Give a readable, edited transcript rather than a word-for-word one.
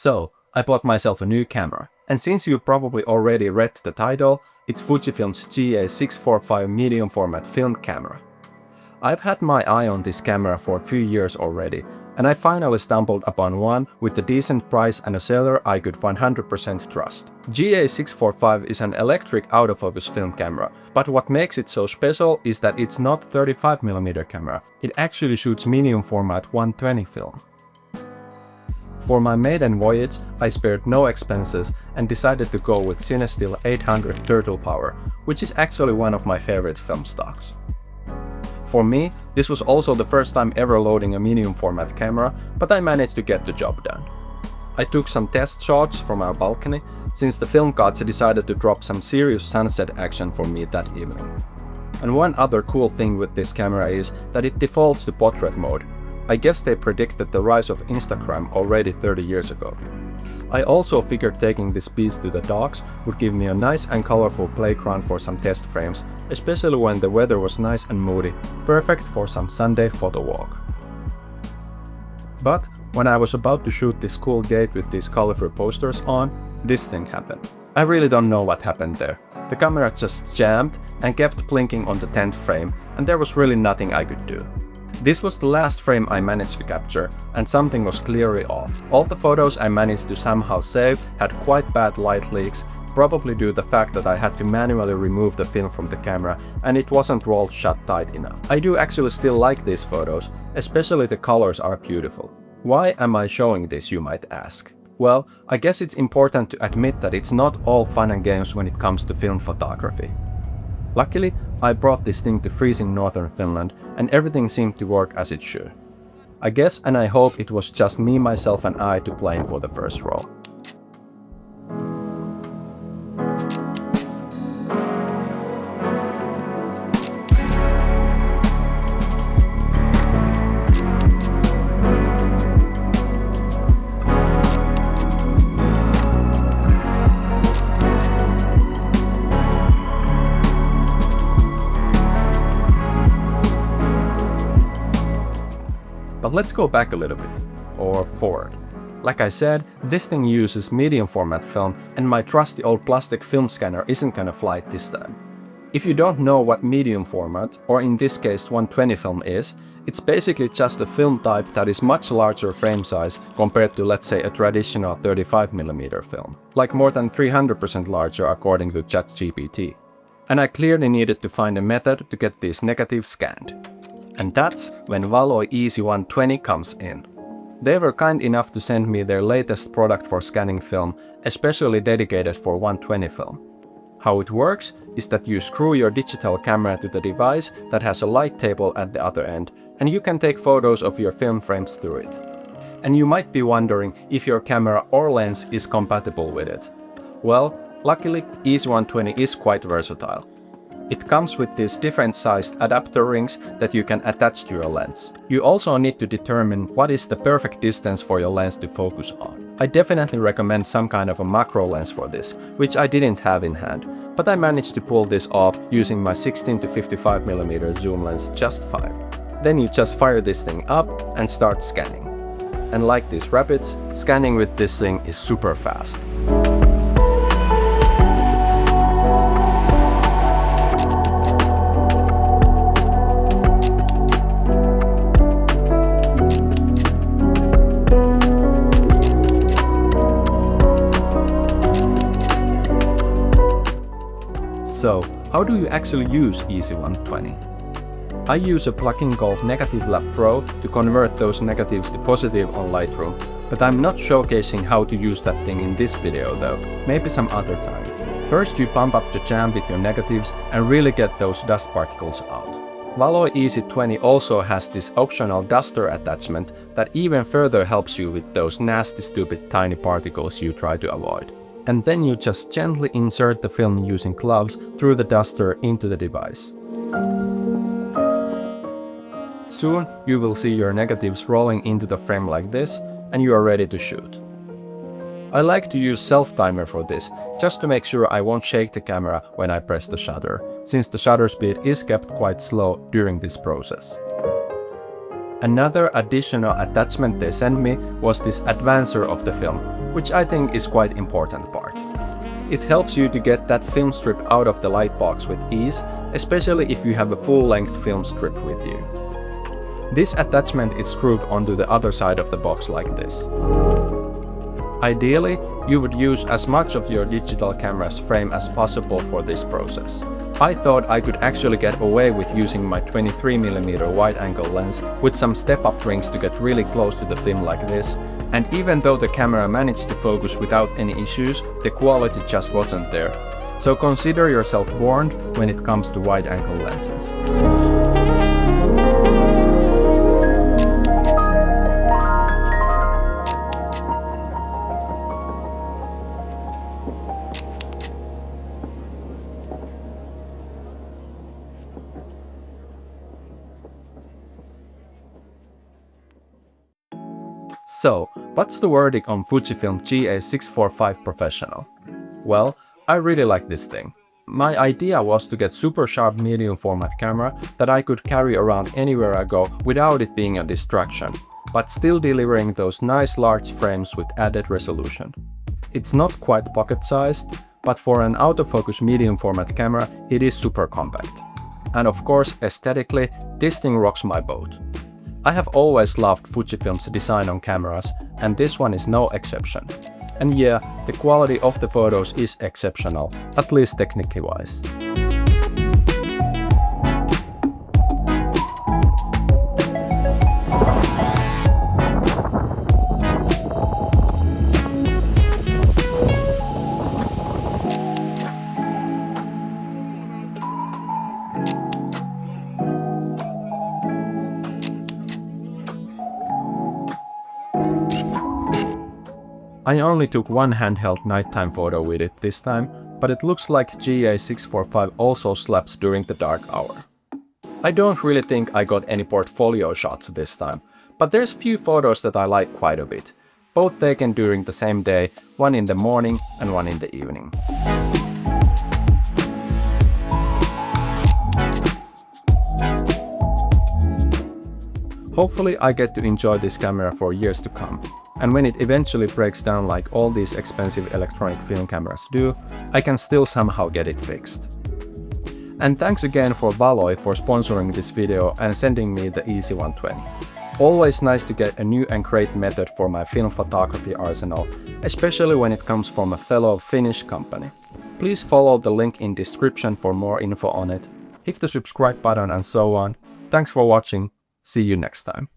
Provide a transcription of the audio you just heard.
So, I bought myself a new camera. And since you probably already read the title, it's Fujifilm's GA645 medium format film camera. I've had my eye on this camera for a few years already, and I finally stumbled upon one with a decent price and a seller I could 100% trust. GA645 is an electric autofocus film camera, but what makes it so special is that it's not 35mm camera, it actually shoots medium format 120 film. For my maiden voyage, I spared no expenses and decided to go with Cinestill 800 Turtle Power, which is actually one of my favorite film stocks. For me, this was also the first time ever loading a medium format camera, but I managed to get the job done. I took some test shots from our balcony, since the film gods decided to drop some serious sunset action for me that evening. And one other cool thing with this camera is that it defaults to portrait mode. I guess they predicted the rise of Instagram already 30 years ago. I also figured taking this piece to the dogs would give me a nice and colorful playground for some test frames, especially when the weather was nice and moody, perfect for some Sunday photo walk. But when I was about to shoot this cool gate with these colorful posters on, this thing happened. I really don't know what happened there. The camera just jammed and kept blinking on the 10th frame, and there was really nothing I could do. This was the last frame I managed to capture, and something was clearly off. All the photos I managed to somehow save had quite bad light leaks, probably due to the fact that I had to manually remove the film from the camera and it wasn't rolled shut tight enough. I do actually still like these photos, especially the colors are beautiful. Why am I showing this, you might ask? Well, I guess it's important to admit that it's not all fun and games when it comes to film photography. Luckily, I brought this thing to freezing northern Finland and everything seemed to work as it should. I guess and I hope it was just me, myself and I to blame for the first roll. But let's go back a little bit, or forward. Like I said, this thing uses medium format film and my trusty old plastic film scanner isn't gonna fly it this time. If you don't know what medium format, or in this case 120 film is, it's basically just a film type that is much larger frame size compared to, let's say, a traditional 35mm film, like more than 300% larger according to ChatGPT. And I clearly needed to find a method to get these negatives scanned. And that's when Valoi Easy120 comes in. They were kind enough to send me their latest product for scanning film, especially dedicated for 120 film. How it works is that you screw your digital camera to the device that has a light table at the other end, and you can take photos of your film frames through it. And you might be wondering if your camera or lens is compatible with it. Well, luckily Easy120 is quite versatile. It comes with these different sized adapter rings that you can attach to your lens. You also need to determine what is the perfect distance for your lens to focus on. I definitely recommend some kind of a macro lens for this, which I didn't have in hand, but I managed to pull this off using my 16 to 55mm zoom lens just fine. Then you just fire this thing up and start scanning. And like these rabbits, scanning with this thing is super fast. So, how do you actually use Easy120? I use a plugin called Negative Lab Pro to convert those negatives to positive on Lightroom, but I'm not showcasing how to use that thing in this video though, maybe some other time. First you pump up the jam with your negatives and really get those dust particles out. Valoi Easy120 also has this optional duster attachment that even further helps you with those nasty stupid tiny particles you try to avoid. And then you just gently insert the film using gloves through the duster into the device. Soon you will see your negatives rolling into the frame like this, and you are ready to shoot. I like to use self-timer for this, just to make sure I won't shake the camera when I press the shutter, since the shutter speed is kept quite slow during this process. Another additional attachment they sent me was this advancer of the film, which I think is quite important part. It helps you to get that film strip out of the light box with ease, especially if you have a full-length film strip with you. This attachment is screwed onto the other side of the box like this. Ideally, you would use as much of your digital camera's frame as possible for this process. I thought I could actually get away with using my 23mm wide-angle lens with some step-up rings to get really close to the film like this, and even though the camera managed to focus without any issues, the quality just wasn't there. So consider yourself warned when it comes to wide-angle lenses. So, what's the verdict on Fujifilm GA645 Professional? Well, I really like this thing. My idea was to get super sharp medium format camera that I could carry around anywhere I go without it being a distraction, but still delivering those nice large frames with added resolution. It's not quite pocket-sized, but for an autofocus medium format camera, it is super compact. And of course, aesthetically, this thing rocks my boat. I have always loved Fujifilm's design on cameras, and this one is no exception. And yeah, the quality of the photos is exceptional, at least technically wise. I only took one handheld nighttime photo with it this time, but it looks like GA645 also slaps during the dark hour. I don't really think I got any portfolio shots this time, but there's few photos that I like quite a bit, both taken during the same day, one in the morning and one in the evening. Hopefully I get to enjoy this camera for years to come. And when it eventually breaks down like all these expensive electronic film cameras do, I can still somehow get it fixed. And thanks again for Valoi for sponsoring this video and sending me the Easy120. Always nice to get a new and great method for my film photography arsenal, especially when it comes from a fellow Finnish company. Please follow the link in description for more info on it. Hit the subscribe button and so on. Thanks for watching. See you next time.